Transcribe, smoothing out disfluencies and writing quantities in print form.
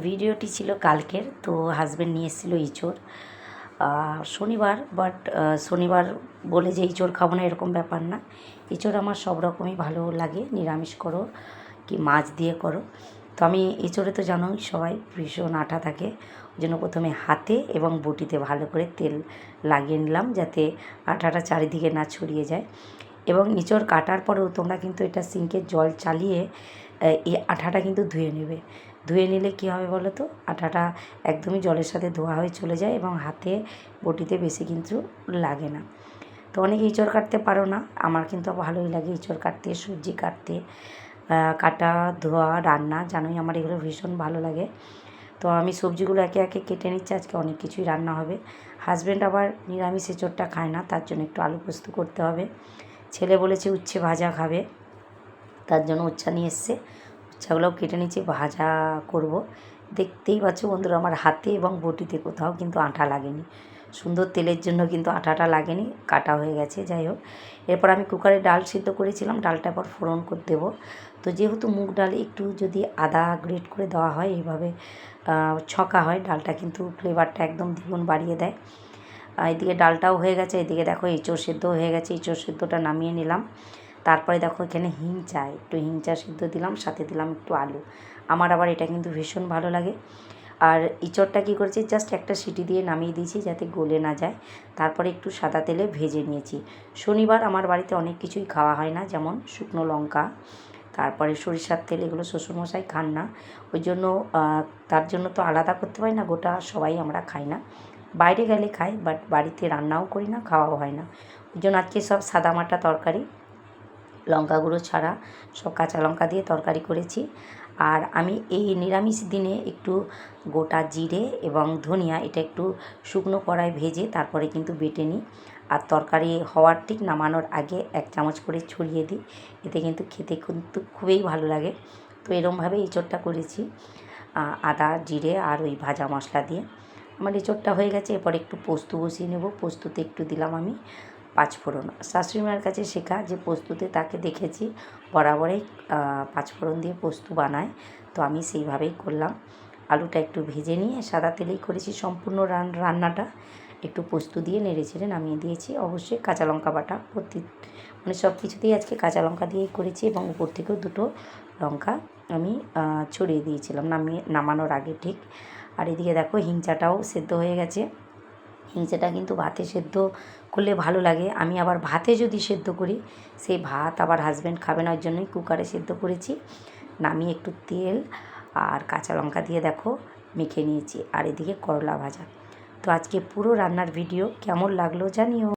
ভিডিওটি ছিল কালকের। তো হাজব্যান্ড নিয়ে এসেছিলো ইঁচড় শনিবার, বাট শনিবার বলে যে ইঁচড় খাবো না এরকম ব্যাপার না। ইঁচড় আমার সব রকমই ভালো লাগে, নিরামিষ করো কি মাছ দিয়ে করো। তো আমি ইঁচড়ে তো জানোই সবাই ভীষণ আঠা থাকে, ওই জন্য প্রথমে হাতে এবং বটিতে ভালো করে তেল লাগিয়ে নিলাম যাতে আঠাটা চারিদিকে না ছড়িয়ে যায়। এবং ইঁচড় কাটার পরেও তোমরা কিন্তু এটা সিঙ্কের জল চালিয়ে এই আঠাটা কিন্তু ধুয়ে নেবে। ধুয়ে নিলে কী হবে বলো তো, আঠাটা একদমই জলের সাথে ধোয়া হয়ে চলে যায় এবং হাতে বটিতে বেশি কিন্তু লাগে না। তো অনেকে ইঁচড় কাটতে পারো না, আমার কিন্তু ভালোই লাগে ইঁচড় কাটতে, সবজি কাটতে, কাটা ধোয়া রান্না, জানোই আমার এগুলো ভীষণ ভালো লাগে। তো আমি সবজিগুলো একে একে কেটে নিচ্ছি, আজকে অনেক কিছুই রান্না হবে। হাজব্যান্ড আবার নিরামিষ এঁচড়টা খায় না, তার জন্য একটু আলু পোস্ত করতে হবে। ছেলে বলেছে উচ্ছে ভাজা খাবে, তার জন্য উচ্ছা নিয়ে এসছে, উচ্ছাগুলোও কেটে নিচ্ছি, ভাজা করব। দেখতেই পাচ্ছ বন্ধুরা আমার হাতে এবং বটিতে কোথাও কিন্তু আঠা লাগেনি, সুন্দর তেলের জন্য কিন্তু আঠাটা লাগেনি, কাটা হয়ে গেছে। যাই হোক, এরপর আমি কুকারে ডাল সিদ্ধ করেছিলাম, ডালটা এবার ফোড়ন করে দেবো। তো যেহেতু মুগ ডালে একটু যদি আদা গ্রেট করে দেওয়া হয়, এইভাবে ছকা হয়, ডালটা কিন্তু ফ্লেভারটা একদম দ্বিগুণ বাড়িয়ে দেয়। এদিকে ডালটাও হয়ে গেছে, এদিকে দেখো এঁচড় সেদ্ধ হয়ে গেছে, এঁচড় সেদ্ধটা নামিয়ে নিলাম। তারপরে দেখো এখানে একটু হিংচা সিদ্ধ দিলাম, সাথে দিলাম একটু আলু। আমার আবার এটা কিন্তু ভীষণ ভালো লাগে। আর ইঁচড়টা কী করেছি, জাস্ট একটা সিটি দিয়ে নামিয়ে দিয়েছি যাতে গলে না যায়। তারপরে একটু সাদা তেলে ভেজে নিয়েছি। শনিবার আমার বাড়িতে অনেক কিছুই খাওয়া হয় না, যেমন শুকনো লঙ্কা, তারপরে সরিষার তেল, এগুলো শ্বশুরমশাই খান না, ওই জন্য তার জন্য তো আলাদা করতে পারি না, গোটা সবাই আমরা খাই না, বাইরে গেলে খাই, বাট বাড়িতে রান্নাও করি না, খাওয়াও হয় না। ওই জন্য আজকে সব সাদামাটা তরকারি, লঙ্কা গুঁড়ো ছাড়া সব কাঁচা লঙ্কা দিয়ে তরকারি করেছি। আর আমি এই নিরামিষ দিনে একটু গোটা জিরে এবং ধনিয়া এটা একটু শুকনো কড়ায় ভেজে তারপরে কিন্তু বেটে নিই, আর তরকারি হওয়ার ঠিক নামানোর আগে 1 চামচ করে ছড়িয়ে দিই, এতে কিন্তু খেতে কিন্তু খুবই ভালো লাগে। তো এরমভাবে এঁচড়টা করেছি, আদা জিরে আর ওই ভাজা মশলা দিয়ে। আমার এঁচড়টা হয়ে গেছে, এরপর একটু পোস্ত বসিয়ে নেব। পোস্ততে একটু দিলাম আমি পাঁচফোড়ন, শাশুড়ি মায়ের কাছে শেখা যে পোস্ততে তাকে দেখেছি বরাবরই পাঁচফোড়ন দিয়ে পোস্ত বানায়, তো আমি সেইভাবেই করলাম। আলুটা একটু ভেজে নিয়ে সাদা তেলেই করেছি সম্পূর্ণ রান্নাটা, একটু পোস্ত দিয়ে নেড়ে চেড়ে নামিয়ে দিয়েছি। অবশ্যই কাঁচা লঙ্কা বাটা মানে সব কিছুতেই আজকে কাঁচা লঙ্কা দিয়েই করেছি, এবং উপর থেকেও 2টো লঙ্কা আমি ছড়িয়ে দিয়েছিলাম নামানোর আগে ঠিক। আর এদিকে দেখো হিংচাটাও সেদ্ধ হয়ে গেছে। হিংচেটা কিন্তু ভাতে সেদ্ধ করলে ভালো লাগে, আমি আবার ভাতে যদি সেদ্ধ করি সেই ভাত আবার হাজব্যান্ড খাবে না, ওই জন্যই কুকারে সেদ্ধ করেছি। নামিয়ে একটু তেল আর কাঁচা লঙ্কা দিয়ে দেখো মেখে নিয়েছি, আর এদিকে করলা ভাজা। তো আজকে পুরো রান্নার ভিডিও কেমন লাগলো জানিও।